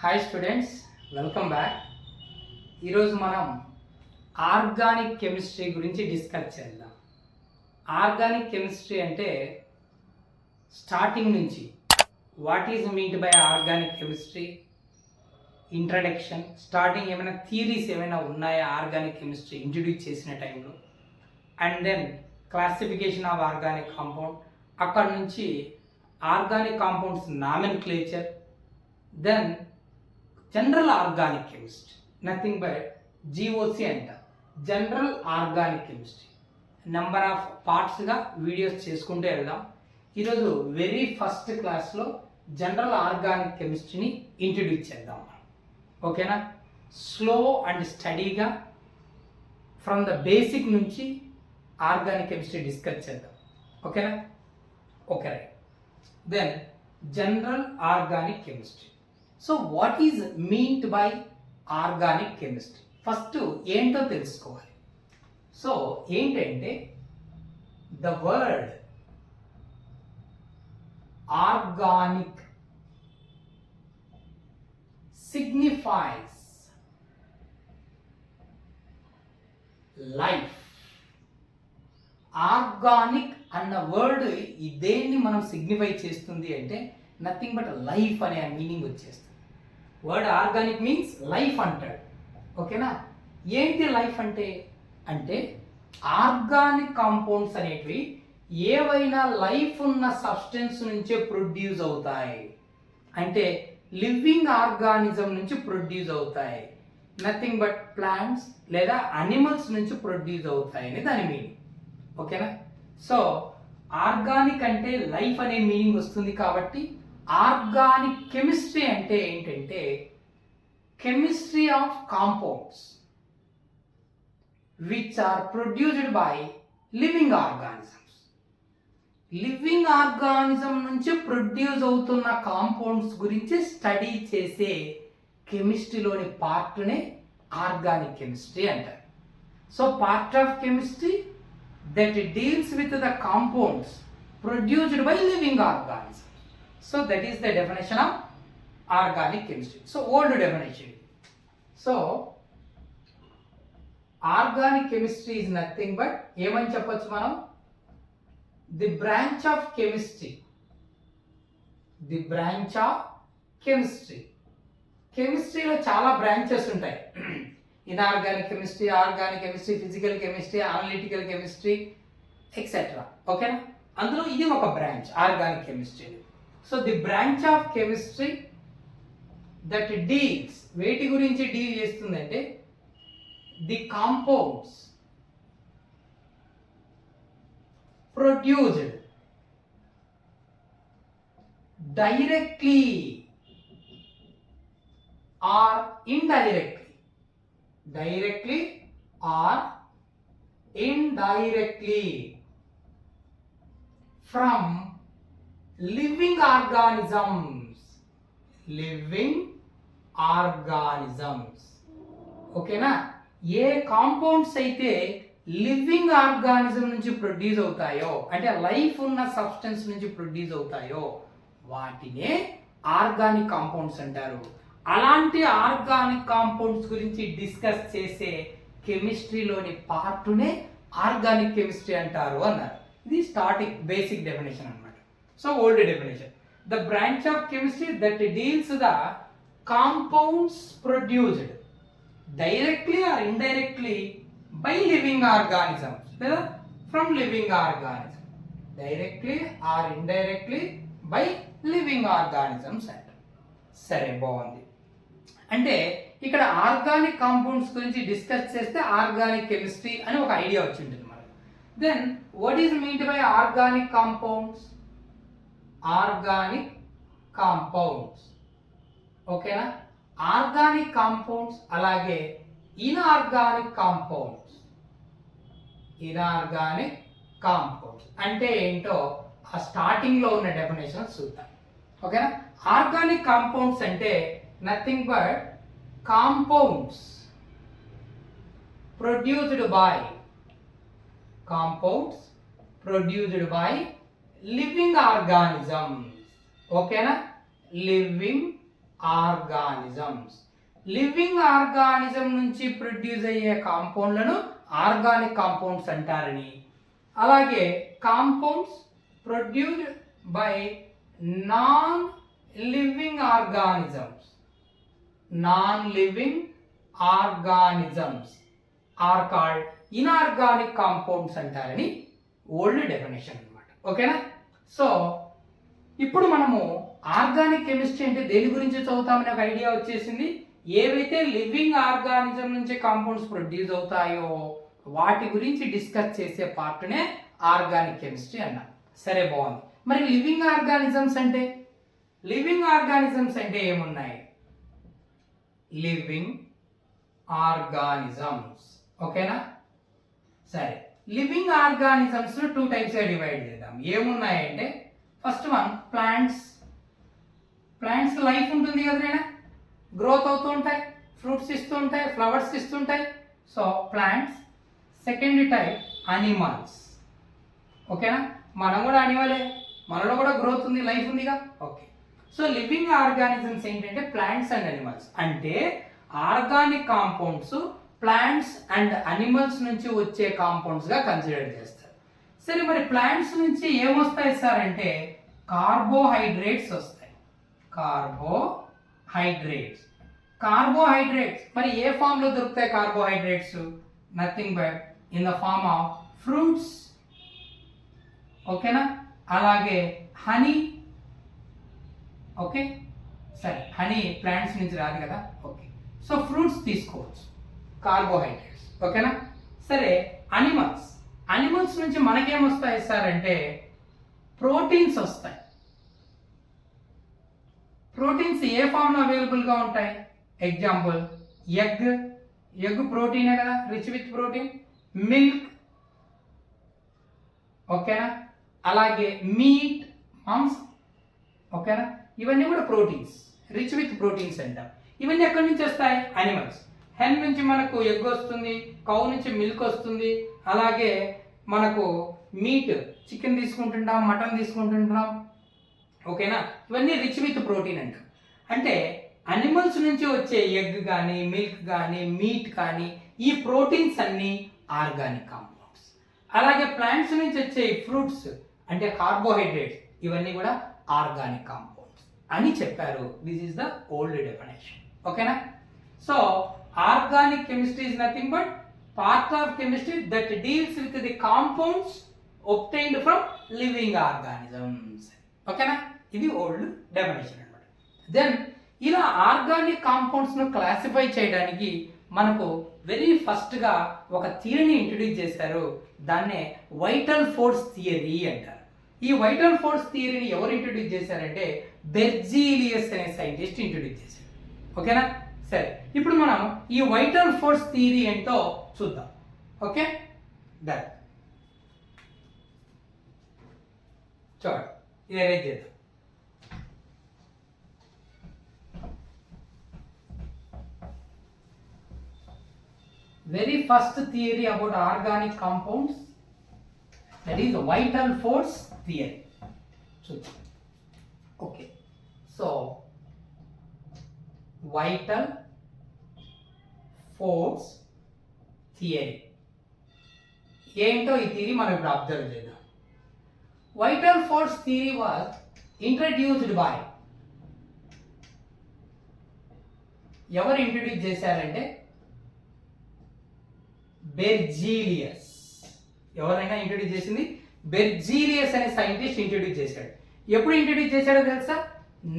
Hi students, welcome back. ఈరోజు మనం organic chemistry గురించి డిస్కస్ చేద్దాం. ఆర్గానిక్ కెమిస్ట్రీ అంటే స్టార్టింగ్ నుంచి what is meant by organic chemistry, introduction, starting ఏమైనా థియరీస్ ఏమైనా ఉన్నాయా ఆర్గానిక్ కెమిస్ట్రీ ఇంట్రడ్యూస్ చేసిన టైంలో, and then classification of organic compound, అక్కడ నుంచి organic compounds nomenclature, then general organic chemistry, nothing but GOC అంట, general organic chemistry. Number of పార్ట్స్గా videos చేసుకుంటూ వెళ్దాం. ఈరోజు వెరీ ఫస్ట్ క్లాస్లో జనరల్ ఆర్గానిక్ కెమిస్ట్రీని ఇంట్రడ్యూస్ చేద్దాం. ఓకేనా? స్లో అండ్ స్టడీగా ఫ్రమ్ ద బేసిక్ నుంచి ఆర్గానిక్ కెమిస్ట్రీ డిస్కస్ చేద్దాం. ఓకేనా? Okay, right. Then general organic chemistry. So what is meant by organic chemistry? First ఏంటో తెలుసుకోవాలి. సో ఏంటంటే the word organic signifies life. Organic అన్న వర్డ్ దేన్ని మనం సిగ్నిఫై చేస్తుంది అంటే నథింగ్ బట్ లైఫ్ అనే మీనింగ్ వచ్చేస్తుంది. వర్డ్ ఆర్గానిక్ మీన్స్ లైఫ్ అంటాడు. ఓకేనా? ఏంటి లైఫ్ అంటే అంటే ఆర్గానిక్ కాంపౌండ్స్ అనేటివి ఏవైనా లైఫ్ ఉన్న సబ్స్టెన్స్ నుంచే ప్రొడ్యూస్ అవుతాయి. అంటే లివింగ్ ఆర్గానిజం నుంచి ప్రొడ్యూస్ అవుతాయి. నథింగ్ బట్ ప్లాంట్స్ లేదా అనిమల్స్ నుంచి ప్రొడ్యూస్ అవుతాయి అని దాని మీనింగ్. ఓకేనా? సో ఆర్గానిక్ అంటే లైఫ్ అనే మీనింగ్ వస్తుంది కాబట్టి ఆర్గానిక్ కెమిస్ట్రీ అంటే ఏంటంటే chemistry of compounds which are produced by living organisms. Living organism నుంచి ప్రొడ్యూస్ అవుతున్న కాంపౌండ్స్ గురించి స్టడీ చేసే కెమిస్ట్రీలోని పార్ట్నే ఆర్గానిక్ కెమిస్ట్రీ అంటారు. So part of chemistry that deals with the compounds produced by living organisms. So that is the definition of organic chemistry. So old definition. So organic chemistry is nothing but ఏమని చెప్పొచ్చు మనం, the branch of chemistry. The branch of chemistry. కెమిస్ట్రీలో చాలా branches ఉంటాయి. Inorganic chemistry, organic chemistry, physical chemistry, analytical chemistry, etcetera. ఓకేనా? అందులో ఇది ఒక branch organic chemistry. So the branch of chemistry that deals, వేటి గురించి డీల్ చేస్తుందంటే the compounds produced directly or indirectly, directly or indirectly from living organisms. Living organisms. ఓకేనా? ఏ compounds అయితే living organism నుంచి ప్రొడ్యూస్ అవుతాయో అంటే లైఫ్ ఉన్న సబ్స్టెన్స్ నుంచి ప్రొడ్యూస్ అవుతాయో వాటినే ఆర్గానిక్ కాంపౌండ్స్ అంటారు. అలాంటి ఆర్గానిక్ కాంపౌండ్స్ గురించి డిస్కస్ చేసే కెమిస్ట్రీలోని పార్ట్నే ఆర్గానిక్ కెమిస్ట్రీ అంటారు అన్నారు. ఇది స్టార్టింగ్ బేసిక్ డెఫినేషన్ అన్నమాట. So old definition, the branch of chemistry that deals the compounds produced directly or indirectly by living organisms లేదా from living organism. Directly or indirectly by living organisms అంట. సరే, బాగుంది. అంటే ఇక్కడ ఆర్గానిక్ కాంపౌండ్స్ గురించి discuss చేస్తే organic chemistry అని ఒక ఐడియా వచ్చింటుంది మనకు. Then what is meant by organic compounds? Organic compounds. ఓకేనా? ఆర్గానిక్ కాంపౌండ్స్ అలాగే ఇన్ఆర్గానిక్ కాంపౌండ్స్. ఇన్ఆర్గానిక్ కాంపౌండ్స్ అంటే ఏంటో ఆ స్టార్టింగ్ లో ఉన్న డెఫినేషన్ చూద్దాం. ఓకేనా? ఆర్గానిక్ కాంపౌండ్స్ అంటే nothing but compounds produced by living organisms. ఓకేనా? Living organisms. లివింగ్ ఆర్గానిజం నుంచి ప్రొడ్యూస్ అయ్యే కాంపౌండ్లను ఆర్గానిక్ కాంపౌండ్స్ అంటారని, అలాగే compounds produced by non living organisms, non living organisms are called inorganic compounds అంటారని ఓల్డ్ డెఫినేషన్ అన్నమాట. ఓకేనా? సో ఇప్పుడు మనము ఆర్గానిక్ కెమిస్ట్రీ అంటే దేని గురించి చదువుతామనే ఒక ఐడియా వచ్చేసింది. ఏవైతే లివింగ్ ఆర్గానిజం నుంచి కాంపౌండ్స్ ప్రొడ్యూస్ అవుతాయో వాటి గురించి డిస్కస్ చేసే పార్ట్నే ఆర్గానిక్ కెమిస్ట్రీ అన్నాం. సరే, బాగుంది. మరి లివింగ్ ఆర్గానిజమ్స్ అంటే ఏమున్నాయి? Living organisms. ఓకేనా? సరే, లివింగ్ ఆర్గానిజమ్స్ 2 టైప్స్ గా డివైడ్ చేద్దాం. ఏమున్నాయంటే first one plants. Plants life ఉంటుంది కదైనా, గ్రోత్ అవుతూ ఉంటాయి, ఫ్రూట్స్ ఇస్తూ ఉంటాయి, ఫ్లవర్స్ ఇస్తుంటాయి. So plants. Second type animals. ఓకేనా? మనం కూడా అనిమలే, మనలో కూడా గ్రోత్ ఉంది, లైఫ్ ఉందిగా. ఓకే. సో లివింగ్ ఆర్గానిజమ్స్ ఏంటంటే ప్లాంట్స్ అండ్ అనిమల్స్. అంటే organic compounds plants and animals నుంచి వచ్చే కాంపౌండ్స్ గా కన్సిడర్ చేస్తారు. సరే, మరి ప్లాంట్స్ నుంచి ఏమొస్తాయి సార్ అంటే కార్బోహైడ్రేట్స్ వస్తాయి. కార్బోహైడ్రేట్స్ మరి ఏ ఫామ్ లో దొరుకుతాయి carbohydrates? Nothing but in the form of fruits. ఓకేనా? అలాగే హనీ. ఓకే, సరే, హనీ ప్లాంట్స్ నుంచి రాదు కదా. ఓకే, సో ఫ్రూట్స్ తీసుకోవచ్చు కార్బోహైడ్రేట్స్. ఓకేనా? సరే, అనిమల్స్ నుంచి మనకేమొస్తాయి సార్ అంటే ప్రోటీన్స్ వస్తాయి. ప్రోటీన్స్ ఏ ఫామ్ లో అవైలబుల్ గా ఉంటాయి? ఎగ్జాంపుల్ ఎగ్ ప్రోటీనే కదా, రిచ్ విత్ ప్రోటీన్. మిల్క్. ఓకేనా? అలాగే మీట్, మాంసం. ఓకేనా? ఇవన్నీ కూడా ప్రోటీన్స్, రిచ్ విత్ ప్రోటీన్స్ అంటాం. ఇవన్నీ ఎక్కడి నుంచి వస్తాయి? అనిమల్స్. హెన్ నుంచి మనకు ఎగ్ వస్తుంది, కౌ నుంచి మిల్క్ వస్తుంది, అలాగే మనకు మీట్, చికెన్ తీసుకుంటుంటాం, మటన్ తీసుకుంటుంటాం. ఓకేనా? ఇవన్నీ రిచ్ విత్ ప్రోటీన్ అంటాం. అంటే అనిమల్స్ నుంచి వచ్చే ఎగ్ కానీ, మిల్క్ కానీ, మీట్ కానీ, ఈ ప్రోటీన్స్ అన్ని ఆర్గానిక్ కాంపౌండ్స్. అలాగే ప్లాంట్స్ నుంచి వచ్చే ఫ్రూట్స్ అంటే కార్బోహైడ్రేట్స్, ఇవన్నీ కూడా ఆర్గానిక్ కాంపౌండ్స్ అని చెప్పారు. This is the old definition. ఓకేనా? So organic chemistry is nothing but part of chemistry that deals with the compounds obtained from living organisms. ఓకేనా? ఇది ఓల్డ్ డెఫినేషన్ అన్నమాట. దెన్ ఇలా ఆర్గానిక్ కాంపౌండ్స్ ను క్లాసిఫై చేయడానికి మనకు వెరీ ఫస్ట్ గా ఒక థియరీని ఇంట్రడ్యూస్ చేశారు. దాన్నే వైటల్ ఫోర్స్ థియరీ అంటారు. ఈ వైటల్ ఫోర్స్ థియరీని ఎవరు ఇంట్రడ్యూస్ చేశారంటే బెర్జీలియస్ అనే సైంటిస్ట్ ఇంట్రడ్యూస్ చేశారు. ఓకేనా? సరే, ఇప్పుడు మనం ఈ వైటల్ ఫోర్స్ థియరీ ఏంటో చూద్దాం. Okay, done. చూడండి, ఇది అరేంజ్ చేద్దాం. Very first theory about organic compounds, that is vital force theory. Okay, so vital force theory ఏంటో ఈ థియరీ మనం ఇప్పుడు అబ్జర్వ్ చేద్దాం. Vital force theory was introduced by, ఎవరు ఇంట్రడ్యూస్ చేశారంటే బెర్జీలియస్. ఎవరైనా ఇంట్రడ్యూస్ చేసింది బెర్జీలియస్ అనే సైంటిస్ట్ ఇంట్రడ్యూస్ చేశాడు. ఎప్పుడు ఇంట్రడ్యూస్ చేశాడో తెలుసా?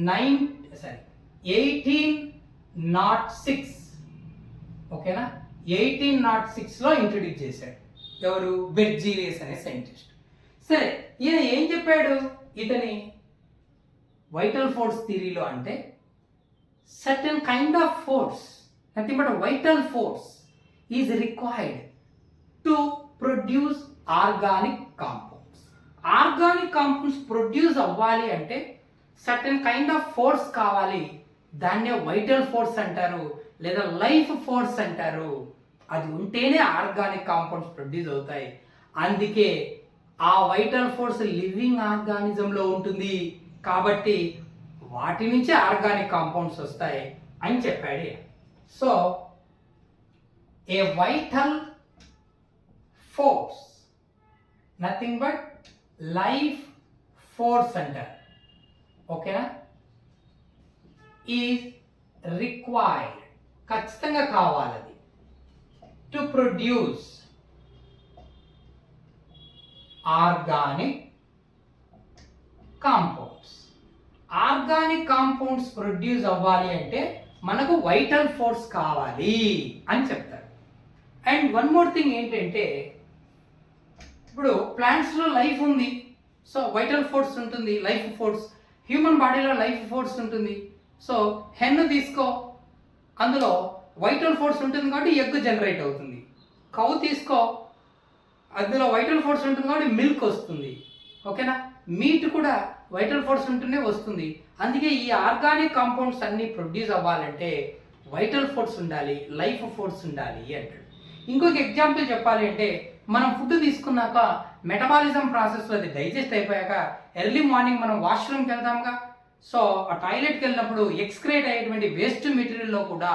1806. ఓకేనా? 1806 లో ఇంట్రడ్యూస్ చేశాడు. ఎవరు? బెర్జీలియస్ అనే సైంటిస్ట్. సరే, ఈయన ఏం చెప్పాడు? ఇతని వైటల్ ఫోర్స్ థియరీలో అంటే certain kind of force, nothing but vital force is required to produce organic compounds. Organic compounds produce అవ్వాలి అంటే సర్టెన్ కైండ్ ఆఫ్ ఫోర్స్ కావాలి. దాన్నే వైటల్ ఫోర్స్ అంటారు, లేదా లైఫ్ ఫోర్స్ అంటారు. అది ఉంటేనే ఆర్గానిక్ కాంపౌండ్స్ ప్రొడ్యూస్ అవుతాయి. అందుకే ఆ వైటల్ ఫోర్స్ లివింగ్ ఆర్గానిజంలో ఉంటుంది. కాబట్టి వాటి నుంచి ఆర్గానిక్ కాంపౌండ్స్ వస్తాయి అని చెప్పాడు. So a vital force, nothing but life force అంటారు. ఓకేనా? ఈజ్ రిక్వైర్డ్, ఖచ్చితంగా కావాలది, to produce organic compounds. Organic compounds produce అవ్వాలి అంటే మనకు వైటల్ ఫోర్స్ కావాలి అని చెప్తారు. అండ్ వన్ మోర్ థింగ్ ఏంటంటే, ఇప్పుడు ప్లాంట్స్లో లైఫ్ ఉంది, సో వైటల్ ఫోర్స్ ఉంటుంది, లైఫ్ ఫోర్స్. హ్యూమన్ బాడీలో లైఫ్ ఫోర్స్ ఉంటుంది. సో హెన్ తీసుకో, అందులో వైటల్ ఫోర్స్ ఉంటుంది కాబట్టి ఎగ్ జనరేట్ అవుతుంది. కౌ తీసుకో, అందులో వైటల్ ఫోర్స్ ఉంటుంది కాబట్టి మిల్క్ వస్తుంది. ఓకేనా? మీట్ కూడా వైటల్ ఫోర్స్ ఉంటూనే వస్తుంది. అందుకే ఈ ఆర్గానిక్ కాంపౌండ్స్ అన్నీ ప్రొడ్యూస్ అవ్వాలంటే వైటల్ ఫోర్స్ ఉండాలి, లైఫ్ ఫోర్స్ ఉండాలి అంటాడు. ఇంకొక ఎగ్జాంపుల్ చెప్పాలి అంటే, మనం ఫుడ్ తీసుకున్నాక మెటబాలిజం ప్రాసెస్లో అది డైజెస్ట్ అయిపోయాక ఎర్లీ మార్నింగ్ మనం వాష్రూమ్కి వెళ్తాంగా. సో ఆ టాయిలెట్కి వెళ్ళినప్పుడు ఎక్స్క్రేట్ అయ్యేటువంటి వేస్ట్ మెటీరియల్లో కూడా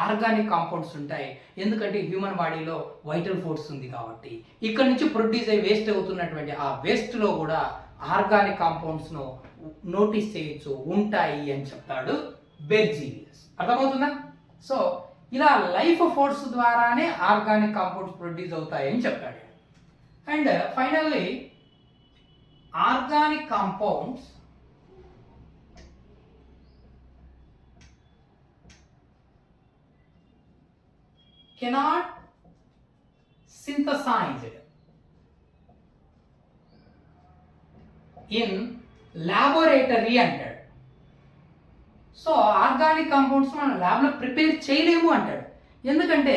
ఆర్గానిక్ కాంపౌండ్స్ ఉంటాయి. ఎందుకంటే హ్యూమన్ బాడీలో వైటల్ ఫోర్స్ ఉంది కాబట్టి. ఇక్కడ నుంచి ప్రొడ్యూస్ అయ్యి వేస్ట్ అవుతున్నటువంటి ఆ వేస్ట్లో కూడా ఆర్గానిక్ కాంపౌండ్స్ను నోటీస్ చేయొచ్చు, ఉంటాయి అని చెప్తాడు బెర్జీలియస్. అర్థమవుతుందా? సో ఇలా లైఫ్ ఫోర్స్ ద్వారానే ఆర్గానిక్ కాంపౌండ్స్ ప్రొడ్యూస్ అవుతాయి అని చెప్తాడు. And finally organic compounds cannot synthesized in laboratory అంటాడు. సో ఆర్గానిక్ కాంపౌండ్స్ మనం ల్యాబ్లో ప్రిపేర్ చేయలేము అంటాడు. ఎందుకంటే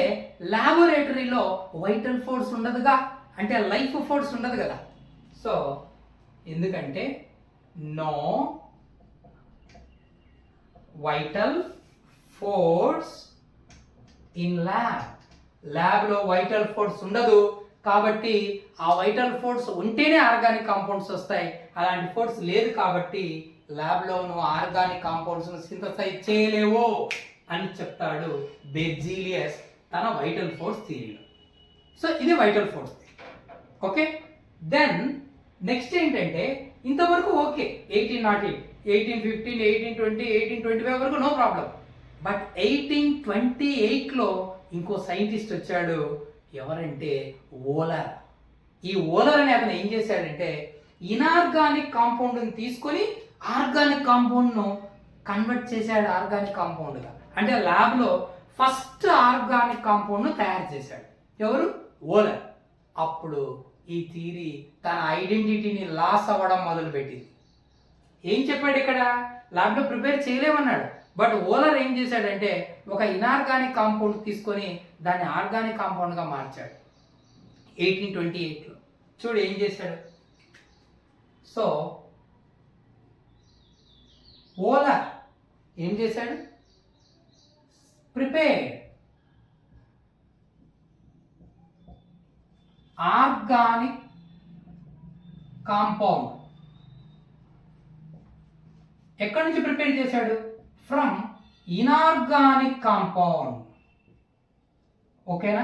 ల్యాబొరేటరీలో వైటల్ ఫోర్స్ ఉండదుగా, అంటే లైఫ్ ఫోర్స్ ఉండదు కదా. సో ఎందుకంటే నో వైటల్ ఫోర్స్ ఇన్ ల్యాబ్లో వైటల్ ఫోర్స్ ఉండదు కాబట్టి ఆ వైటల్ ఫోర్స్ ఉంటేనే ఆర్గానిక్ కాంపౌండ్స్ వస్తాయి. అలాంటి ఫోర్స్ లేదు కాబట్టి ల్యాబ్లో నువ్వు ఆర్గానిక్ కాంపౌండ్స్ను సింథసైజ్ చేయలేవు అని చెప్తాడు బెర్జీలియస్ తన వైటల్ ఫోర్స్ థియరీలో. సో ఇది vital force. Okay, then next ఏంటంటే, ఇంతవరకు ఓకే 1808, 1815, 1820, 1825 వరకు నో ప్రాబ్లం. బట్ 1828లో ఇంకో సైంటిస్ట్ వచ్చాడు. ఎవరంటే ఓలర్. ఈ ఓలర్ అనే అతను ఏం చేశాడంటే, ఇనార్గానిక్ కాంపౌండ్ని తీసుకొని ఆర్గానిక్ కాంపౌండ్ను కన్వర్ట్ చేశాడు ఆర్గానిక్ కాంపౌండ్గా. అంటే ల్యాబ్లో ఫస్ట్ ఆర్గానిక్ కాంపౌండ్ను తయారు చేశాడు. ఎవరు? ఓలర్. అప్పుడు ఈ థియరీ తన ఐడెంటిటీని లాస్ అవ్వడం మొదలుపెట్టింది. ఏం చెప్పాడు ఇక్కడ? ల్యాబ్లో ప్రిపేర్ చేయలేమన్నాడు. బట్ ఓలర్ ఏం చేశాడంటే ఒక ఇనార్గానిక్ కాంపౌండ్ తీసుకొని దాన్ని ఆర్గానిక్ కాంపౌండ్గా మార్చాడు 1828లో. చూడు ఏం చేశాడు. సో ఓలర్ ఏం చేశాడు? Prepare organic compound. ఎక్కడి నుంచి ప్రిపేర్ చేశాడు? From inorganic compound. ఓకేనా?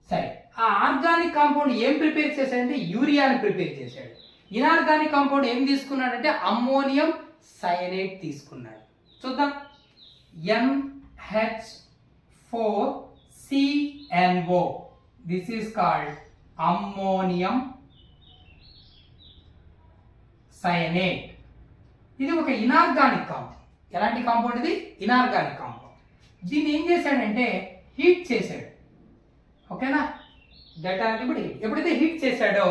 సరే, ఆ ఆర్గానిక్ కాంపౌండ్ ఏం ప్రిపేర్ చేశాడంటే యూరియాని ప్రిపేర్ చేశాడు. ఇనార్గానిక్ కాంపౌండ్ ఏం తీసుకున్నాడంటే అమ్మోనియం సయనేట్ తీసుకున్నాడు. చూద్దాం. NH4CNO. This is called ammonium cyanate. ఇది ఒక ఇనార్గానిక్ కాంపౌండ్. ఎలాంటి కాంపౌండ్ ఇది? Inorganic compound. దీన్ని ఏం చేశాడంటే హీట్ చేశాడు. ఓకేనా? ఎప్పుడైతే హీట్ చేశాడో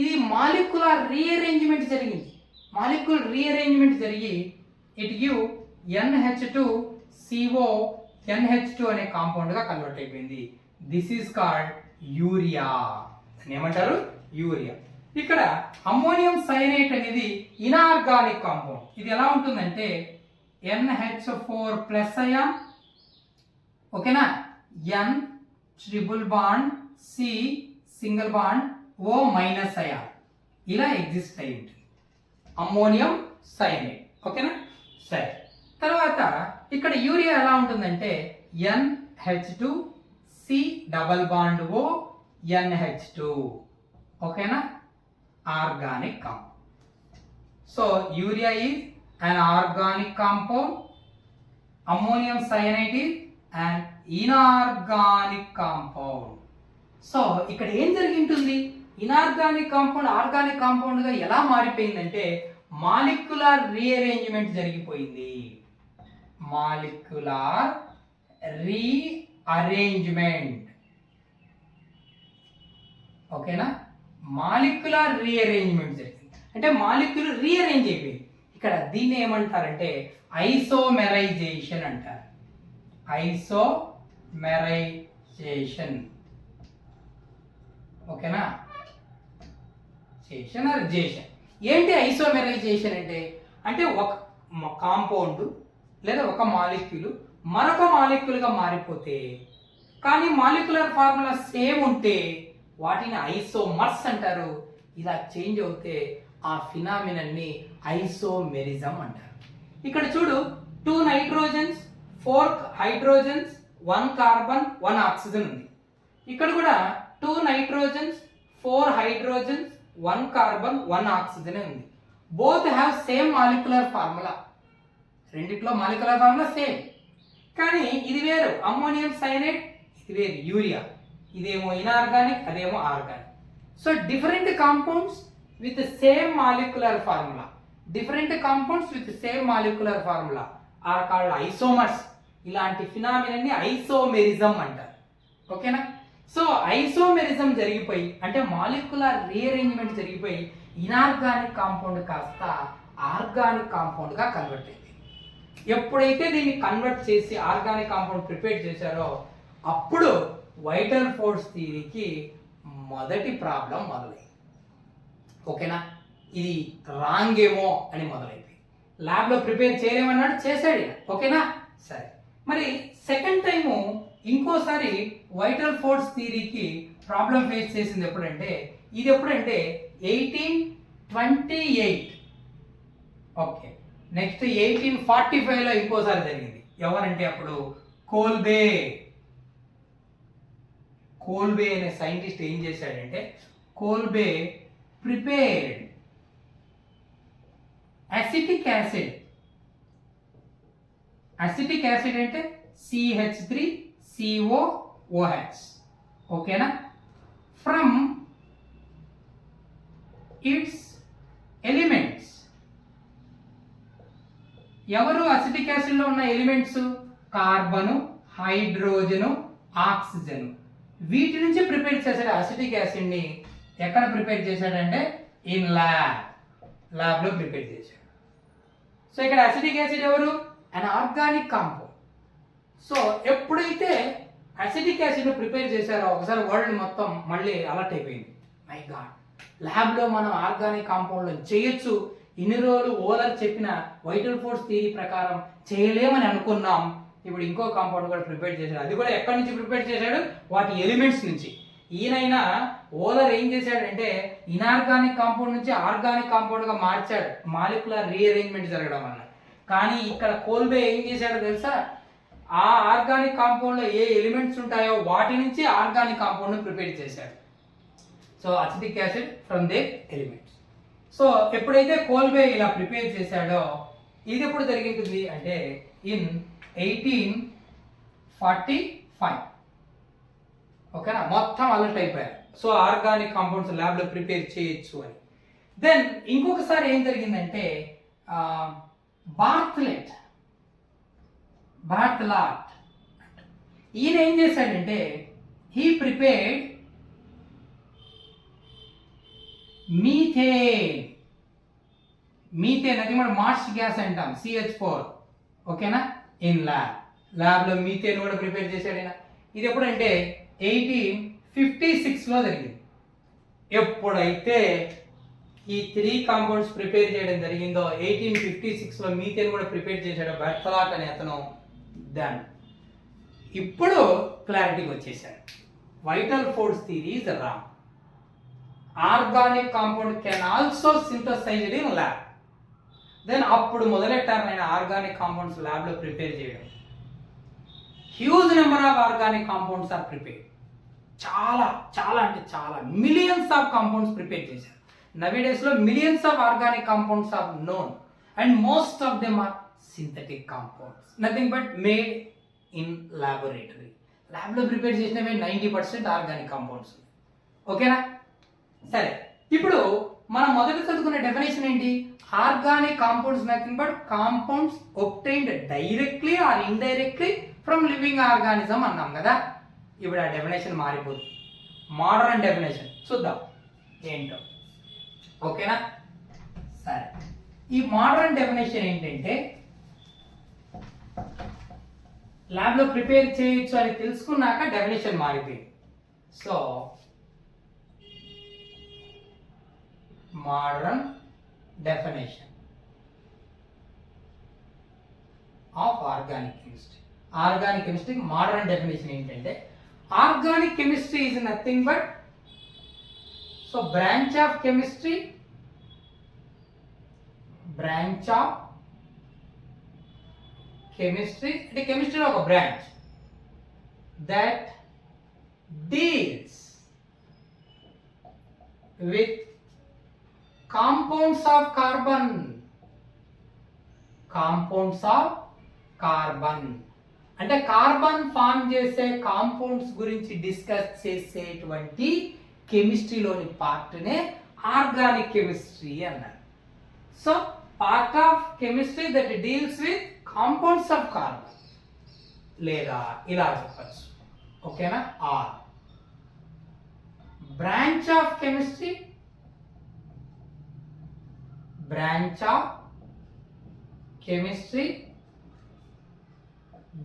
ఇది మాలిక్యులర్ రీఅరేంజ్మెంట్ జరిగింది. మాలిక్యులర్ రీఅరేంజ్మెంట్ జరిగి ఇట్ గివ్ NH2CO NH2 అనే కాంపౌండ్గా కన్వర్ట్ అయిపోయింది. This is called urea. ఏమంటారు? యూరియా. ఇక్కడ అమ్మోనియం సైనైట్ అనేది ఇనార్గానిక్ కాంపౌండ్. ఇది ఎలా ఉంటుందంటే NH4+ అయాన్, ఓకేనా, N triple bond, C single bond, O minus ion ఇలా ఎగ్జిస్ట్ అయి ఉంటుంది అమ్మోనియం సైనైట్. ఓకేనా? సరే, తర్వాత ఇక్కడ యూరియా ఎలా ఉంటుందంటే NH2 C double bond O NH2, ఓకేనా? Organic compound. So urea is an organic compound, ammonium cyanide is an inorganic compound. So ఇక్కడ ఏం జరిగి ఉంటుంది? ఇనార్గానిక్ కాంపౌండ్ ఆర్గానిక్ కాంపౌండ్ గా ఎలా మారిపోయిందంటే మాలిక్యులర్ రీఅరేంజ్మెంట్ జరిగిపోయింది. మాలిక్యులర్ రీఅరేంజ్మెంట్, ఓకేనా? మాలిక్యులర్ రీఅరేంజ్మెంట్ జరిగింది అంటే మాలిక్యూల్ రీఅరేంజ్ అయిపోయింది. ఇక్కడ దీన్ని ఏమంటారంటే ఐసోమెరైజేషన్ అంటారు. ఐసోమెరైజేషన్, ఓకేనా? చేషన్ ఆర్ జేషన్. ఏంటి ఐసోమెరైజేషన్ అంటే ఒక కాంపౌండ్ లేదా ఒక మాలిక్యూల్ మరొక మాలిక్యూల్గా మారిపోతే కానీ మాలిక్యులర్ ఫార్ములా సేమ్ ఉంటే వాటిని ఐసోమర్స్ అంటారు. ఇలా చేంజ్ అవుతే ఆ ఫినామినన్ని ఐసోమెరిజం అంటారు. ఇక్కడ చూడు 2 నైట్రోజన్స్ 4 హైడ్రోజన్స్ 1 కార్బన్ 1 ఆక్సిజన్ ఉంది. ఇక్కడ కూడా 2 నైట్రోజన్స్ 4 హైడ్రోజన్స్ 1 కార్బన్ 1 ఆక్సిజన్ ఉంది. Both have same molecular formula. రెండిట్లో మాలిక్యులర్ ఫార్ములా సేమ్, కానీ ఇది వేరు అమ్మోనియం సైనైడ్, ఇది వేరు యూరియా. ఇదేమో ఇన్ఆర్గానిక్, అదేమో organic. So different compounds with the same molecular formula, different compounds with the same molecular formula are called isomers. ఇలాంటి ఫినామినాన్ని isomerism అంటారు, ఓకేనా? సో ఐసోమెరిజం జరిగిపోయి అంటే మాలిక్యులర్ రీఅరేంజ్మెంట్ జరిగిపోయి ఇనార్గానిక్ కాంపౌండ్ కాస్త ఆర్గానిక్ కాంపౌండ్ గా కన్వర్ట్ అయింది. ఎప్పుడైతే దీన్ని కన్వర్ట్ చేసి ఆర్గానిక్ కాంపౌండ్ ప్రిపేర్ చేశారో అప్పుడు వైటల్ ఫోర్స్ థియరీకి మొదటి ప్రాబ్లం మొదలైంది, ఓకేనా? ఇది రాంగ్ ఏమో అని మొదలైంది. ల్యాబ్లో ప్రిపేర్ చేయలేమన్నాడు, చేశాడు, ఓకేనా? సరే, మరి సెకండ్ టైము ఇంకోసారి వైటల్ ఫోర్స్ థియరీకి ప్రాబ్లం ఫేస్ చేసింది ఎప్పుడంటే 1828. ఓకే, నెక్స్ట్ 1845లో ఇంకోసారి జరిగింది. ఎవరంటే అప్పుడు కోల్బే అనే సైంటిస్ట్ ఏం చేశాడంటే కోల్బే prepared acetic acid అంటే CH3COOH, ఓకేనా? From it's elements. ఎవరు అసిటిక్ యాసిడ్ లో ఉన్న ఎలిమెంట్స్? Carbon, hydrogen, oxygen. వీటి నుంచి ప్రిపేర్ చేశాడు అసిటిక్ యాసిడ్ ని. ఎక్కడ ప్రిపేర్ చేశాడంటే ఇన్ ల్యాబ్లో ప్రిపేర్ చేశాడు. సో ఇక్కడ అసిటిక్ యాసిడ్ ఎవరు? An organic compound. సో ఎప్పుడైతే అసిటిక్ యాసిడ్ ప్రిపేర్ చేశారో ఒకసారి వరల్డ్ మొత్తం మళ్ళీ అలర్ట్ అయిపోయింది. మై గాడ్, ల్యాబ్లో మనం ఆర్గానిక్ కాంపౌండ్లో చేయొచ్చు. ఇన్ని రోజులు ఓలర్ చెప్పిన వైటల్ ఫోర్స్ థియరీ ప్రకారం చేయలేమని అనుకున్నాం. ఇప్పుడు ఇంకో కాంపౌండ్ కూడా ప్రిపేర్ చేశాడు. అది కూడా ఎక్కడి నుంచి ప్రిపేర్ చేశాడు? వాటి ఎలిమెంట్స్ నుంచి. ఈయనైనా ఓలర్ ఏం చేశాడంటే ఇనార్గానిక్ కాంపౌండ్ నుంచి ఆర్గానిక్ కాంపౌండ్ గా మార్చాడు, మాలిక్యులర్ రీఅరేంజ్మెంట్ జరగడం వల్ల. కానీ ఇక్కడ కోల్బే ఏం చేశాడో తెలుసా? ఆ ఆర్గానిక్ కాంపౌండ్ లో ఏ ఎలిమెంట్స్ ఉంటాయో వాటి నుంచి ఆర్గానిక్ కాంపౌండ్ ను ప్రిపేర్ చేశాడు. So acetic acid from the elements. So ఎప్పుడైతే కోల్బే ఇలా ప్రిపేర్ చేశాడో ఇది ఎప్పుడు జరిగింది అంటే ఇన్ 1845. ఓకేనా? మొత్తం అలర్ట్ అయిపోయారు. సో ఆర్గానిక్ కాంపౌండ్స్ ల్యాబ్లో ప్రిపేర్ చేయొచ్చు అని. దెన్ ఇంకొకసారి ఏం జరిగిందంటే బార్తలాట్ ఈయన ఏం చేశాడంటే హీ ప్రిపేర్డ్ మీథేన్ అది మనం మార్స్ గ్యాస్ అంటాం, CH4, ఓకేనా? ఇన్ ల్యాబ్లో మీథేన్ కూడా ప్రిపేర్ చేశాడు ఆయన. ఇది ఎప్పుడంటే 1856లో జరిగింది. ఎప్పుడైతే ఈ 3 కాంపౌండ్స్ ప్రిపేర్ చేయడం జరిగిందో 1856లో మీథేన్ కూడా ప్రిపేర్ చేశాడు బర్తలాట్ అనే అతను. దాన్ ఇప్పుడు క్లారిటీకి వచ్చేసాడు. Vital force theory is wrong. Organic compound can also synthesized in lab. Then అప్పుడు మొదలెట్టారు నేను ఆర్గానిక్ కాంపౌండ్స్ ల్యాబ్లో ప్రిపేర్ చేయడం. Huge number of organic compounds are prepare. చాలా చాలా అంటే చాలా మిలియన్స్ ఆఫ్ కాంపౌండ్స్ ప్రిపేర్ చేశారు. నవేడేస్లో millions of organic compounds are known and most of them are synthetic compounds, nothing but made in laboratory. ల్యాబ్లో prepare చేసినవి 90% organic compounds. ఓకేనా? సరే, ఇప్పుడు మనం మొదట చదువుకున్న డెఫినేషన్ ఏంటి? Organic compounds nothing but compounds obtained directly or indirectly from living organism అన్నాం కదా. ఇప్పుడు ఆ డెఫినేషన్ మారిపోతుంది. మోడర్న్ డెఫినేషన్ చూద్దాం ఏంటో. ఓకేనా? సరే, ఈ మోడర్న్ డెఫినేషన్ ఏంటంటే ల్యాబ్లో ప్రిపేర్ చేయొచ్చు అని తెలుసుకున్నాక డెఫినేషన్ మారిపోయింది. So modern definition of organic chemistry. Organic chemistry modern definition ఏంటంటే organic chemistry is nothing but branch of chemistry అంటే chemistry లో ఒక branch that deals with compounds of carbon అంటే కార్బన్ ఫామ్ చేసే కాంపౌండ్స్ గురించి డిస్కస్ చేసేటువంటి కెమిస్ట్రీలోని పార్ట్నే ఆర్గానిక్ కెమిస్ట్రీ అన్నారు. So part of chemistry that deals with compounds of carbon, లేదా ఇలా చెప్పచ్చు. ఓకేనా? Or branch of chemistry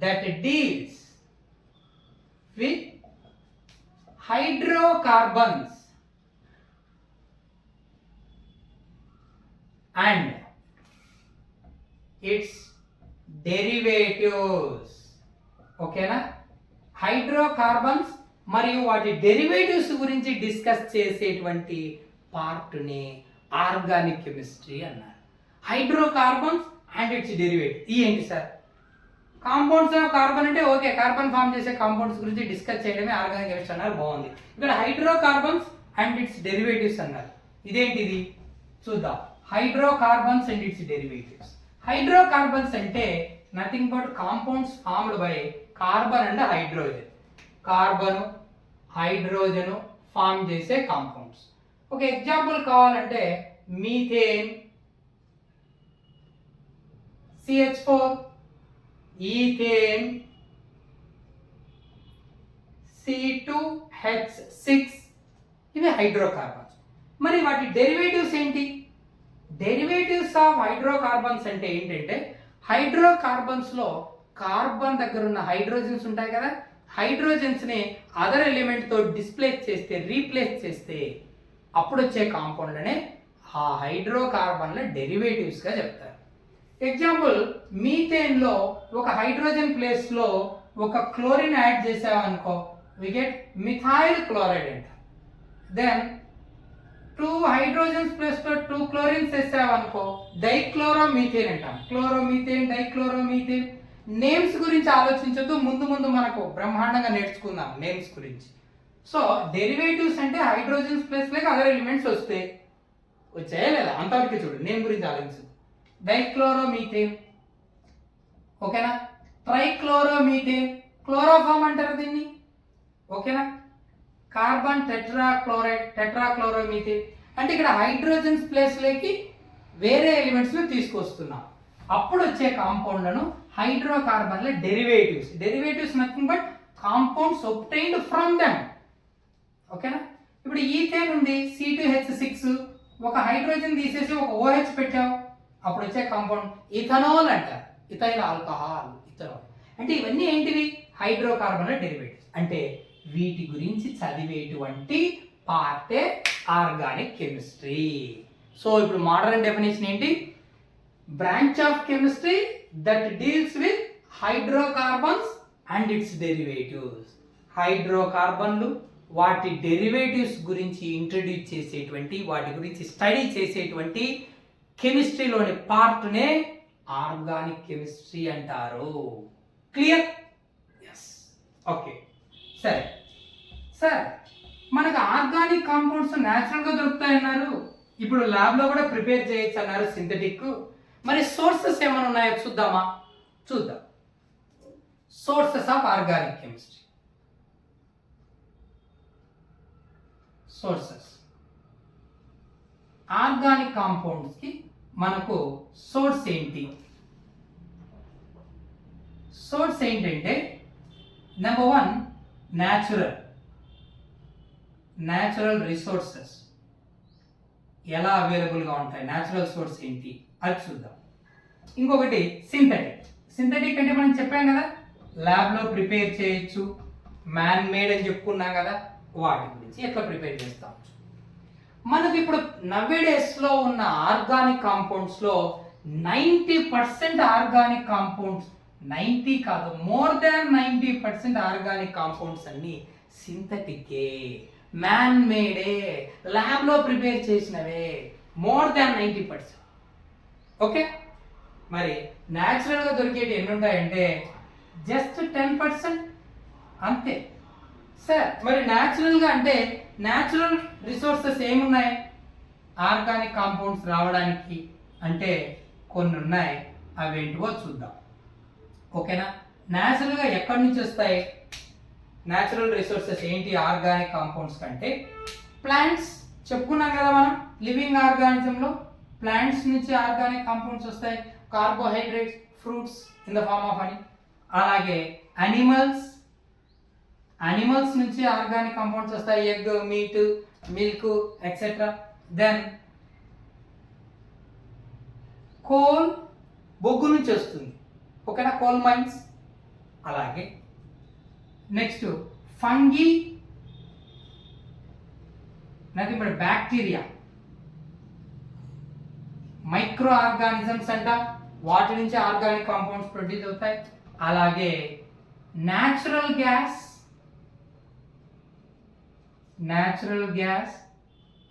that deals with hydrocarbons and its derivatives. ఓకేనా? హైడ్రోకార్బన్స్ మరియు వాటి డెరివేటివ్స్ గురించి డిస్కస్ చేసేటువంటి పార్ట్ని ఆర్గానిక్ కెమిస్ట్రీ అన్నారు. Hydrocarbons and its derivative. ఈ ఏంటి సార్? కాంపౌండ్స్ ఆఫ్ కార్బన్ అంటే ఓకే, కార్బన్ ఫామ్ చేసే కాంపౌండ్స్ గురించి డిస్కస్ చేయడమే ఆర్గానిక్ కెమిస్ట్రీ అన్నారు. బాగుంది. ఇక్కడ హైడ్రోకార్బన్స్ అండ్ ఇట్స్ డెరివేటివ్స్ అన్నారు. ఇదేంటిది చూద్దాం. Hydrocarbons and its derivatives. Hydrocarbons అంటే nothing but compounds formed by carbon and hydrogen. Carbon hydrogen form చేసే కాంపౌండ్స్. ఒక ఎగ్జాంపుల్ కావాలంటే మీథేన్, CH4, ఈథేన్, C2H6, ఇవి హైడ్రోకార్బన్స్. మరి వాటి డెరివేటివ్స్ ఏంటి? డెరివేటివ్స్ ఆఫ్ హైడ్రోకార్బన్స్ అంటే ఏంటంటే హైడ్రోకార్బన్స్ లో కార్బన్ దగ్గర ఉన్న హైడ్రోజన్స్ ఉంటాయి కదా, హైడ్రోజన్స్ ని అదర్ ఎలిమెంట్ తో రీప్లేస్ చేస్తే అప్పుడు వచ్చే కాంపౌండ్లనే ఆ హైడ్రోకార్బన్ల డెరివేటివ్స్ గా చెప్తారు. ఎగ్జాంపుల్, మీథేన్ లో ఒక హైడ్రోజన్ ప్లేస్ లో ఒక క్లోరిన్ యాడ్ చేసామనుకో, వి గెట్ మిథైల్ క్లోరైడ్ అంట. దెన్ 2 హైడ్రోజన్స్ ప్లేస్ లో 2 క్లోరిన్స్ వేసామనుకో డైక్లోరోమీథేన్ అంటాం. క్లోరోమీథేన్, డైక్లోరోమీథేన్. నేమ్స్ గురించి ఆలోచించొద్దు, ముందు మనకు బ్రహ్మాండంగా నేర్చుకుందాం నేమ్స్ గురించి. సో డెరివేటివ్స్ అంటే హైడ్రోజన్స్ ప్లేస్ లేక అదర్ ఎలిమెంట్స్ వచ్చాయా లేదా అంతవరకు చూడు, నేమ్ గురించి ఆలోచించు. డైక్లోరోమీథేన్, ఓకేనా? ట్రైక్లోరోమీథేన్, క్లోరోఫామ్ అంటారు దీన్ని. ఓకేనా? కార్బన్ టెట్రాక్లోరోమీథేన్ అంటే ఇక్కడ హైడ్రోజన్స్ ప్లేస్ లేకి వేరే ఎలిమెంట్స్ తీసుకొస్తున్నాం. అప్పుడు వచ్చే కాంపౌండ్లను హైడ్రోకార్బన్ల derivatives. Derivatives nothing but compounds obtained from them. ఓకేనా? ఇప్పుడు ఈథేన్ ఉంది, C2H6, ఒక హైడ్రోజన్ తీసేసి ఒక OH పెట్టావు, అప్పుడు వచ్చే కాంపౌండ్ ఇథనాల్ అంటారు. Ethyl alcohol, ethanol. అంటే ఇవన్నీ ఏంటివి? హైడ్రోకార్బన్ల డెరివేటివ్స్. అంటే వీటి గురించి చదివేటువంటి పార్టే ఆర్గానిక్ కెమిస్ట్రీ. సో ఇప్పుడు మోడర్న్ డెఫినేషన్ ఏంటి? Branch of chemistry that deals with hydrocarbons and its derivatives. హైడ్రోకార్బన్లు వాటి డెరివేటివ్స్ గురించి ఇంట్రడ్యూస్ చేసేటువంటి, వాటి గురించి స్టడీ చేసేటువంటి కెమిస్ట్రీలోని పార్ట్నే ఆర్గానిక్ కెమిస్ట్రీ అంటారు. క్లియర్? ఎస్. ఓకే, సరే సార్, మనకు ఆర్గానిక్ కాంపౌండ్స్ న్యాచురల్గా దొరుకుతాయన్నారు, ఇప్పుడు ల్యాబ్లో కూడా ప్రిపేర్ చేయొచ్చు అన్నారు సింథటిక్. మరి సోర్సెస్ ఏమైనా ఉన్నాయో చూద్దామా? చూద్దాం. Sources of organic chemistry. Sources organic కాంపౌండ్స్కి మనకు సోర్స్ ఏంటి? సోర్స్ ఏంటంటే నెంబర్ 1 న్యాచురల్ రిసోర్సెస్ ఎలా అవైలబుల్గా ఉంటాయి, న్యాచురల్ సోర్స్ ఏంటి అది చూద్దాం. ఇంకొకటి సింథటిక్ అంటే మనం చెప్పాం కదా, ల్యాబ్లో ప్రిపేర్ చేయొచ్చు, మ్యాన్ మేడ్ అని చెప్పుకున్నాం కదా, వాటి గురించి ఎట్లా ప్రిపేర్ చేస్తాం. మనకి ఇప్పుడు నవ్వేడేస్లో ఉన్న ఆర్గానిక్ కాంపౌండ్స్లో 90% ఆర్గానిక్ కాంపౌండ్స్, 90 కాదు మోర్ దాన్ 90% ఆర్గానిక్ కాంపౌండ్స్ అన్ని సింథటికే, మ్యాన్ మేడే, ల్యాబ్లో ప్రిపేర్ చేసినవే, మోర్ దాన్ 90%. ఓకే, మరి న్యాచురల్గా దొరికేటి ఎన్ని ఉంటాయంటే జస్ట్ 10% అంతే. సార్ మరి న్యాచురల్గా అంటే న్యాచురల్ రిసోర్సెస్ ఏమున్నాయి ఆర్గానిక్ కాంపౌండ్స్ రావడానికి అంటే కొన్ని ఉన్నాయి, అవేంటివో చూద్దాం. ఓకేనా? న్యాచురల్గా ఎక్కడి నుంచి వస్తాయి న్యాచురల్ రిసోర్సెస్ ఏంటి ఆర్గానిక్ కాంపౌండ్స్ కంటే? ప్లాంట్స్ చెప్పుకున్నాం కదా మనం, లివింగ్ ఆర్గానిజంలో ప్లాంట్స్ నుంచి ఆర్గానిక్ కాంపౌండ్స్ వస్తాయి, carbohydrates, fruits in the form of honey. అలాగే యానిమల్స్ నుంచి ఆర్గానిక్ కాంపౌండ్స్ వస్తాయి, egg, meat, milk etcetera. Then coal, బొగ్గు నుంచి వస్తుంది, ఓకేనా, కోల్ మైన్స్. అలాగే next fungi, nothing but bacteria, micro organisms అంట, వాటి నుంచి ఆర్గానిక్ కాంపౌండ్స్ ప్రొడ్యూస్ అవుతాయి. అలాగే natural gas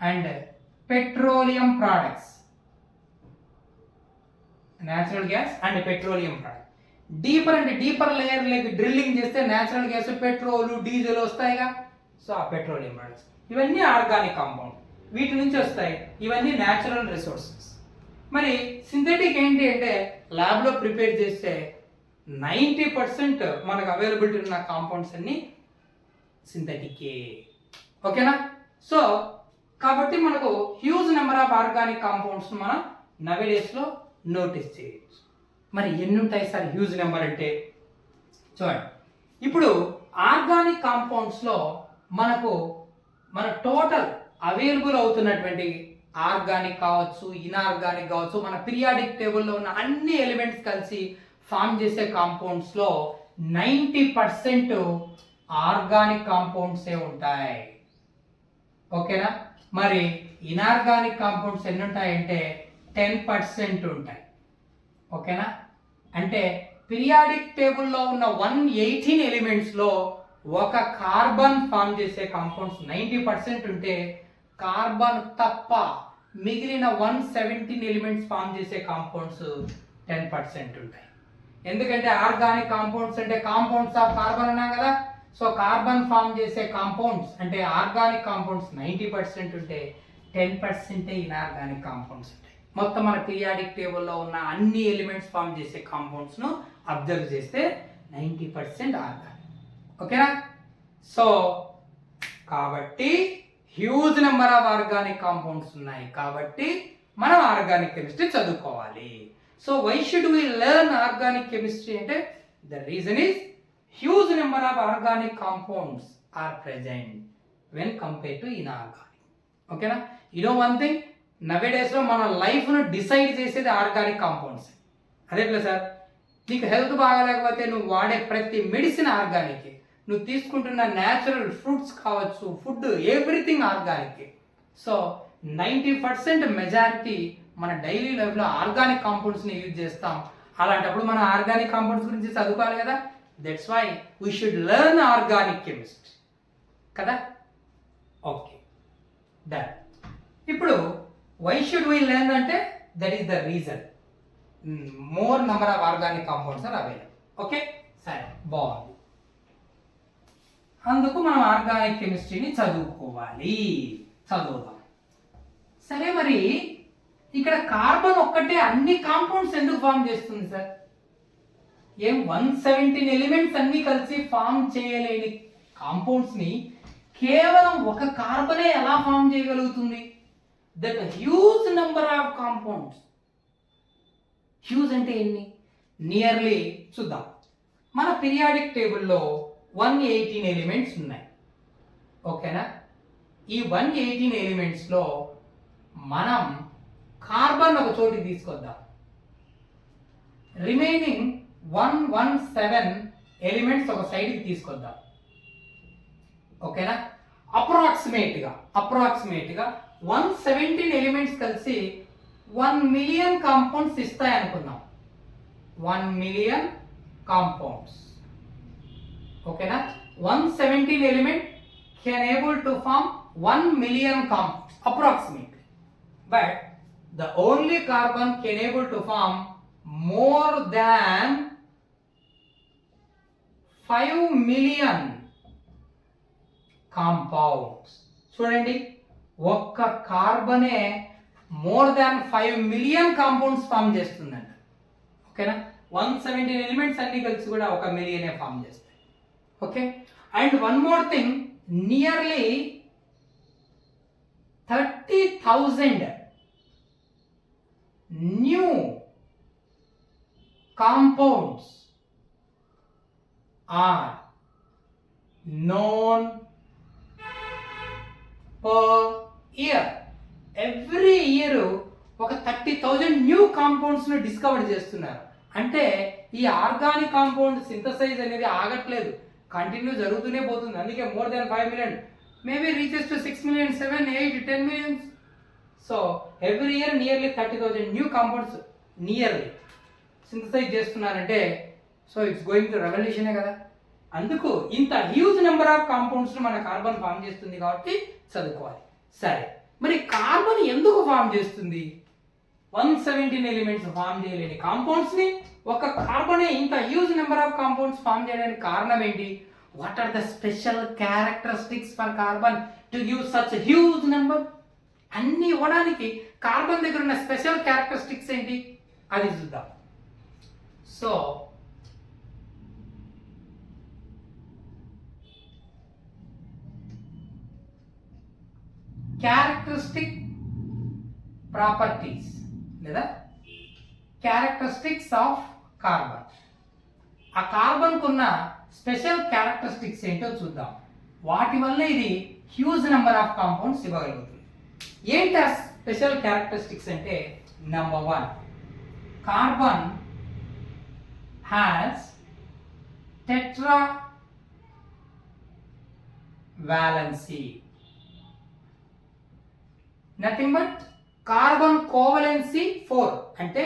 and petroleum products. Deeper layer like drilling చేస్తే న్యాచురల్ గ్యాస్, పెట్రోల్, డీజిల్ వస్తాయిగా, సో ఆ పెట్రోలియం ప్రోడక్ట్స్ ఇవన్నీ ఆర్గానిక్ కాంపౌండ్, వీటి నుంచి వస్తాయి. ఇవన్నీ న్యాచురల్ రిసోర్సెస్. మరి సింథటిక్ ఏంటి అంటే ల్యాబ్లో ప్రిపేర్ చేస్తే 90% మనకు అవైలబిలిటీ ఉన్న కాంపౌండ్స్ అన్ని సింథటికే. ఓకేనా? సో కాబట్టి మనకు huge number of organic compounds మనం నవేడేస్లో నోటీస్ చేయొచ్చు. మరి ఎన్ని ఉంటాయి సార్ హ్యూజ్ నెంబర్ అంటే? చూడండి, ఇప్పుడు ఆర్గానిక్ కాంపౌండ్స్లో మన టోటల్ అవైలబుల్ అవుతున్నటువంటి ఆర్గానిక్ కావచ్చు, ఇన్ఆర్గానిక్ కావచ్చు, మన పీరియాడిక్ టేబుల్లో ఉన్న అన్ని ఎలిమెంట్స్ కలిసి ఫామ్ చేసే కాంపౌండ్స్లో 90% ఆర్గానిక్ కాంపౌండ్సే ఉంటాయి. ఓకేనా? మరి ఇన్ఆర్గానిక్ కాంపౌండ్స్ ఎన్ని ఉంటాయంటే 10% ఉంటాయి. ఓకేనా? అంటే పీరియాడిక్ టేబుల్లో ఉన్న 118 ఎలిమెంట్స్లో ఒక కార్బన్ ఫామ్ చేసే కాంపౌండ్స్ 90% ఉంటే, కార్బన్ తప్ప మిగిలిన 117 ఎలిమెంట్స్ ఫామ్ చేసే కాంపౌండ్స్ 10% ఉంటాయి. ఎందుకంటే ఆర్గానిక్ కాంపౌండ్స్ అంటే కాంపౌండ్స్ ఆఫ్ కార్బన్ అన్నాం కదా, సో కార్బన్ ఫామ్ చేసే కాంపౌండ్స్ అంటే ఆర్గానిక్ కాంపౌండ్స్ 90% ఉంటే 10% ఇన్ఆర్గానిక్ కాంపౌండ్స్ ఉంటాయి. మొత్తం మన పీరియాడిక్ టేబుల్లో ఉన్న అన్ని ఎలిమెంట్స్ ఫామ్ చేసే కాంపౌండ్స్ను అబ్జర్వ్ చేస్తే 90% ఆర్గానిక్. ఓకేనా? సో కాబట్టి huge number of organic compounds ఉన్నాయి, కాబట్టి మనం ఆర్గానిక్ కెమిస్ట్రీ చదువుకోవాలి. So why should we learn organic chemistry అంటే the reason is huge number of organic compounds are present when compare to inorganic. ఓకేనా? One thing, నవేడేస్లో మన లైఫ్ను డిసైడ్ చేసేది ఆర్గానిక్ కాంపౌండ్స్. అదేట్లా సార్, నీకు హెల్త్ బాగాలేకపోతే నువ్వు వాడే ప్రతి మెడిసిన్ ఆర్గానిక్, నువ్వు తీసుకుంటున్న న్యాచురల్ ఫ్రూట్స్ కావచ్చు, food, everything organic. So 90% majority మన డైలీ లైఫ్లో ఆర్గానిక్ కాంపౌండ్స్ని యూజ్ చేస్తాం. అలాంటప్పుడు మన ఆర్గానిక్ కాంపౌండ్స్ గురించి చదువుకోవాలి కదా. That's why we should learn organic chemistry కదా. Okay, done. ఇప్పుడు వై షుడ్ వీ లెర్న్ అంటే that is the reason more number of organic compounds are available. Okay, సరే, బాగుంది. అందుకు మనం ఆర్గానిక్ కెమిస్ట్రీని చదువుదాం. సరే, మరి ఇక్కడ కార్బన్ ఒక్కటే అన్ని కాంపౌండ్స్ ఎందుకు ఫామ్ చేస్తుంది సార్? ఏం 117 ఎలిమెంట్స్ అన్ని కలిసి ఫామ్ చేయలేని కాంపౌండ్స్ ని కేవలం ఒక కార్బనే ఎలా ఫామ్ చేయగలుగుతుంది? That huge number of compounds. Huge అంటే ఎన్ని? నియర్లీ చూద్దాం. మన పీరియాడిక్ టేబుల్లో 118 ఎలిమెంట్స్ ఉన్నాయి. ఓకేనా? ఈ 118 ఎలిమెంట్స్ లో మనం కార్బన్ ఒక చోటికి తీసుకొద్దాం. రిమైనింగ్ 117 ఎలిమెంట్స్ ఒక సైడ్కి తీసుకొద్దాం. ఓకేనా? అప్రాక్సిమేట్ గా 117 ఎలిమెంట్స్ కలిసి 1 మిలియన్ కాంపౌండ్స్ ఇస్తాయి అనుకుందాం. 1 మిలియన్ కాంపౌండ్స్. ఓకేనా? 117 element can able to form 1 million compounds approximately, but the only carbon can able to form more than 5 million compounds. చూడండి, ఒక్క కార్బనే more than 5 million compounds form చేస్తుందంట. ఓకేనా? 117 ఎలిమెంట్స్ అన్ని కలిసి కూడా 1 మిలియనే ఫామ్ చేస్తాయి. Okay, and one more thing, nearly 30,000 new compounds are known per year. Every year ఒక 30,000 న్యూ కాంపౌండ్స్ ను డిస్కవర్ చేస్తున్నారు. అంటే ఈ ఆర్గానిక్ కాంపౌండ్ సింథసైజ్ అనేది ఆగట్లేదు, కంటిన్యూ జరుగుతూనే పోతుంది. అందుకే more than 5 million, maybe reaches to 6 million, 7, 8, 10 millions. So every year nearly 30,000 new compounds nearly synthesize చేస్తున్నారంటే సో ఇట్స్ గోయింగ్ టు రెవల్యూషనే కదా. అందుకు ఇంత హ్యూజ్ నెంబర్ ఆఫ్ కాంపౌండ్స్ మన కార్బన్ ఫామ్ చేస్తుంది కాబట్టి చదువుకోవాలి. సరే, మరి కార్బన్ ఎందుకు ఫామ్ చేస్తుంది? 117 ఎలిమెంట్స్ ఫామ్ చేయలేని కాంపౌండ్స్ ని ఒక కార్బనే ఇంత huge number of compounds form చేయడానికి కారణం ఏంటి? What are the special characteristics for carbon to give such huge number? అన్ని ఇవ్వడానికి కార్బన్ దగ్గర ఉన్న స్పెషల్ క్యారెక్టరిస్టిక్స్ ఏంటి అది చూద్దాం. సో క్యారెక్టరిస్టిక్ ప్రాపర్టీస్ లేదా క్యారెక్టరిస్టిక్స్ ఆఫ్ కార్బన్. ఆ కార్బన్ కున్న స్పెషల్ క్యారెక్టరిస్టిక్స్ ఏంటో చూద్దాం. వాటి వల్ల ఇది హ్యూజ్ నెంబర్ ఆఫ్ కాంపౌండ్స్ ఇవ్వగలుగుతుంది. ఏంటి ఆ స్పెషల్ క్యారెక్టరిస్టిక్స్ అంటే, number 1, carbon has tetra valency. Nothing but carbon covalency 4. అంటే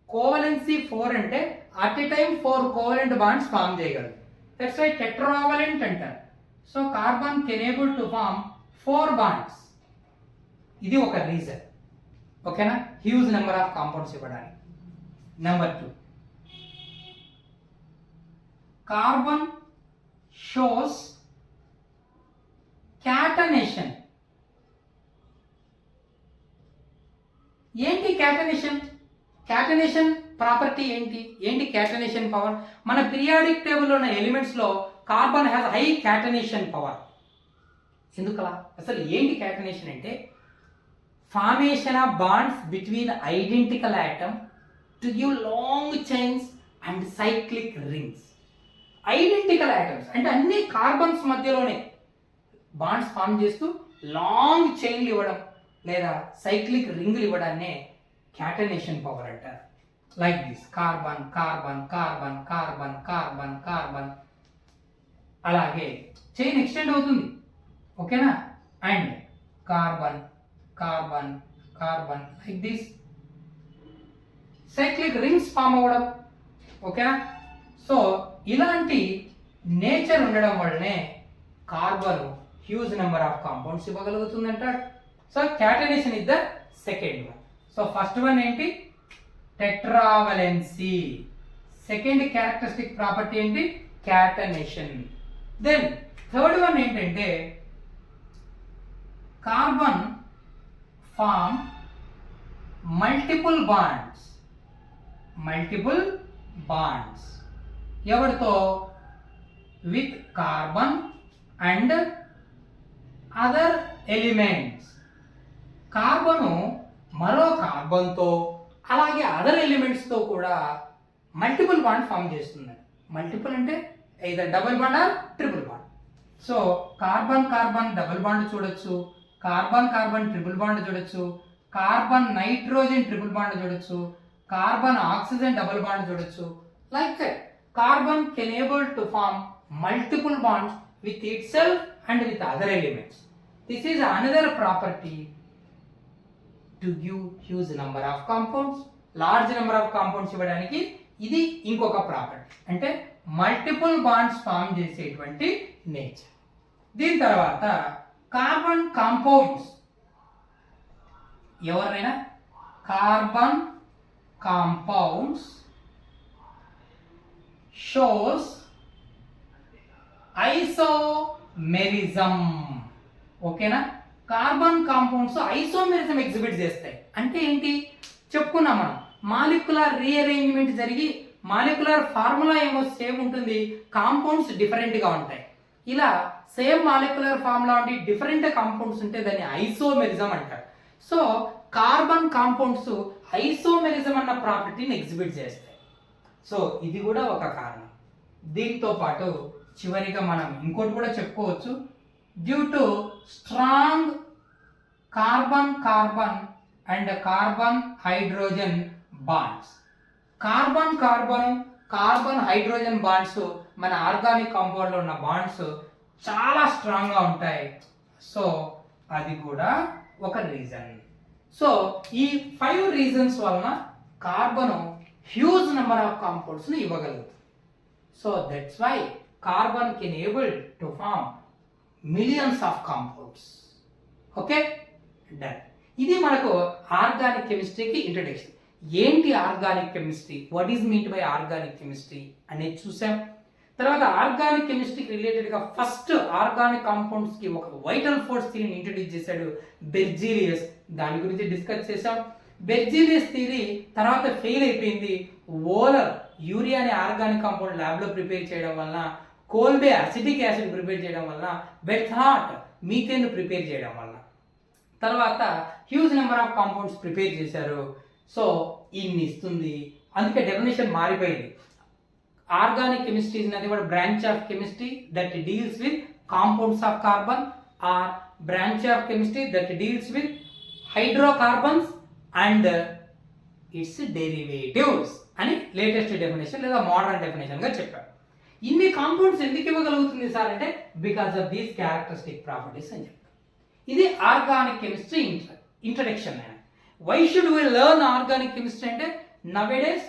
కోవలెన్సీ 4 అంటే at a time 4 covalent bonds form చేయగలరు. దట్స్ వై టెట్రావలెంట్ అంటారు. So carbon can able to form 4 bonds. ఇది ఒక రీజన్. ఓకేనా? హ్యూజ్ నెంబర్ ఆఫ్ కాంపౌండ్స్ ఇవ్వడానికి. Number 2, carbon shows catenation. ఏంటి catenation? Catenation property ఏంటి? Catenation power? మన పీరియాడిక్ టేబుల్లో ఉన్న ఎలిమెంట్స్ లో carbon has high catenation power. ఎందుకలా? అసలు ఏంటి క్యాటనేషన్ అంటే, formation of wands between identical atom to give long chains and cyclic rings. Identical atoms అంటే అన్ని కార్బన్స్ మధ్యలోనే బాండ్స్ ఫామ్ చేస్తూ లాంగ్ చైన్లు ఇవ్వడం లేదా సైక్లిక్ రింగులు ఇవ్వడాన్నే క్యాటనేషన్ పవర్ అంటారు. Like this, carbon carbon carbon carbon carbon carbon. అలాగే చైన్ ఎక్స్టెండ్ అవుతుంది. ఓకేనా? And carbon carbon carbon like this, cyclic rings form అవ్వడం. ఓకేనా? సో ఇలాంటి నేచర్ ఉండడం వల్లనే carbon huge number of compounds ఇవ్వగలుగుతుంది అంటారు. So catenation is the second one. So first one ఏంటి? టెట్రావలెన్సీ. సెకండ్ క్యారెక్టరిస్టిక్ ప్రాపర్టీ ఏంటి? క్యాటనేషన్. దెన్ థర్డ్ వన్ ఏంటంటే carbon form multiple bonds. Multiple bonds ఎవరితో? With carbon and other elements. Carbon మరో కార్బన్తో అలాగే other ఎలిమెంట్స్తో కూడా మల్టిపుల్ బాండ్ ఫామ్ చేస్తుంది. మల్టిపుల్ అంటే either double bond or triple bond. So carbon carbon double bond చూడొచ్చు, కార్బన్ కార్బన్ ట్రిపుల్ బాండ్ చూడొచ్చు, కార్బన్ నైట్రోజన్ ట్రిపుల్ బాండ్ చూడొచ్చు, కార్బన్ ఆక్సిజన్ డబుల్ బాండ్ చూడొచ్చు. Like that carbon can able to form multiple bonds with itself and with other elements. This is another property to give huge number of compounds. Large number of compounds ఇవ్వడానికి ఇది ఇంకొక property, అంటే multiple bonds form చేసేటువంటి nature. దీని తర్వాత carbon compounds. ఎవరైనా carbon compounds shows isomerism. ఓకేనా? Carbon compounds isomerism exhibit చేస్తాయి. అంటే ఏంటి చెప్పుకున్నాం మనం, మాలిక్యులర్ రీఅరేంజ్మెంట్ జరిగి మాలిక్యులర్ ఫార్ములా ఏమో సేమ్ ఉంటుంది, కాంపౌండ్స్ డిఫరెంట్గా ఉంటాయి. ఇలా సేమ్ మాలిక్యులర్ ఫార్ములా ఉండి డిఫరెంట్ కాంపౌండ్స్ ఉంటే దాన్ని ఐసోమెరిజం అంటారు. సో కార్బన్ కాంపౌండ్స్ ఐసోమెరిజం అన్న ప్రాపర్టీని ఎగ్జిబిట్ చేస్తాయి. సో ఇది కూడా ఒక కారణం. దీంతో పాటు చివరిగా మనం ఇంకోటి కూడా చెప్పుకోవచ్చు. Due to strong carbon carbon and carbon hydrogen bonds. Carbon carbon carbon hydrogen bonds మన ఆర్గానిక్ కాంపౌండ్లో ఉన్న బాండ్స్ చాలా స్ట్రాంగ్గా ఉంటాయి. సో అది కూడా ఒక రీజన్. సో ఈ 5 రీజన్స్ వలన కార్బన్ హ్యూజ్ నెంబర్ ఆఫ్ కాంపౌండ్స్ని ఇవ్వగలుగుతుంది. So that's why carbon can able to form millions of compounds. Okay, done. ఇది మనకు ఆర్గానిక్ కెమిస్ట్రీకి ఇంట్రడక్షన్. ఏంటి organic chemistry, what is mean by organic chemistry అనేది చూసాం. తర్వాత ఆర్గానిక్ కెమిస్ట్రీకి రిలేటెడ్గా ఫస్ట్ ఆర్గానిక్ కాంపౌండ్స్కి ఒక వైటల్ ఫోర్స్ థియరీని ఇంట్రడ్యూస్ చేశాడు బెర్జీలియస్. దాని గురించి డిస్కస్ చేసాం. బెర్జీలియస్ థియరీ తర్వాత ఫెయిల్ అయిపోయింది. ఓలర్ యూరియా అనే ఆర్గానిక్ కాంపౌండ్ ల్యాబ్లో ప్రిపేర్ చేయడం వలన, కోల్బే అసిటిక్ యాసిడ్ ప్రిపేర్ చేయడం వలన, బెర్థాట్ మీథేన్ ప్రిపేర్ చేయడం వలన తర్వాత huge number of compounds prepare చేశారు. సో ఇన్ని ఇస్తుంది. అందుకే డెఫినేషన్ మారిపోయింది. Organic chemistry is nothing but branch of chemistry that deals with compounds of carbon, or branch of chemistry that deals with hydrocarbons and its derivatives అని latest definition లేదా modern డెఫినేషన్గా చెప్పారు. ఇన్ని కాంపౌండ్స్ ఎందుకు ఇవ్వగలుగుతుంది సార్ అంటే because of these characteristic properties అని చెప్పారు. ఇది organic chemistry introduction. Why should we learn organic chemistry అంటే nowadays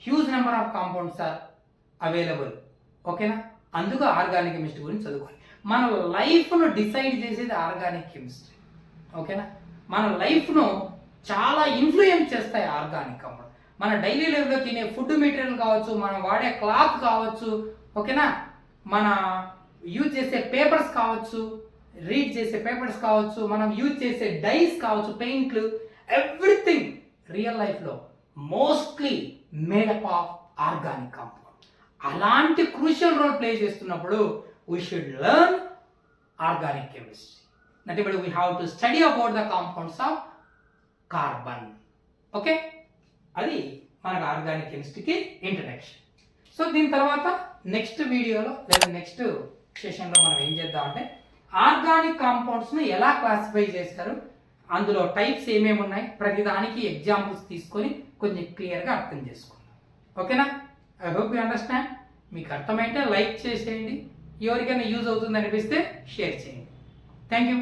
huge number of compounds are available. ఓకేనా? అందుకు ఆర్గానిక్ కెమిస్ట్రీ గురించి చదువుకోవాలి. మన లైఫ్ను డిసైడ్ చేసేది ఆర్గానిక్ కెమిస్ట్రీ. ఓకేనా? మన లైఫ్ను చాలా ఇన్ఫ్లుయెన్స్ చేస్తాయి ఆర్గానిక్ కాంపౌండ్. మన డైలీ లైఫ్లో తినే ఫుడ్ మెటీరియల్ కావచ్చు, మనం వాడే క్లాత్ కావచ్చు, ఓకేనా, మన యూజ్ చేసే పేపర్స్ కావచ్చు, రీడ్ చేసే పేపర్స్ కావచ్చు, మనం యూజ్ చేసే డైస్ కావచ్చు, పెయింట్లు, ఎవ్రీథింగ్ రియల్ లైఫ్లో mostly made up of organic compound. అలాంటి క్రూషియల్ రోల్ ప్లే చేస్తున్నప్పుడు we should learn organic chemistry. Nothing but we have to study about the compounds of carbon. Okay, అది మనకు ఆర్గానిక్ కెమిస్ట్రీకి ఇంట్రడక్షన్. సో దీని తర్వాత నెక్స్ట్ వీడియోలో లేదా నెక్స్ట్ సెషన్లో మనం ఏం చేద్దామంటే ఆర్గానిక్ కాంపౌండ్స్ను ఎలా క్లాసిఫై చేస్తారు, అందులో టైప్స్ ఏమేమి ఉన్నాయి, ప్రతిదానికి ఎగ్జాంపుల్స్ తీసుకొని కొంచెం క్లియర్గా అర్థం చేసుకుందాం. ఓకేనా? I hope you understand. మీకు అర్థమైతే లైక్ చేసేయండి, ఎవరికైనా యూజ్ అవుతుంది అనిపిస్తే షేర్ చేయండి. Thank you.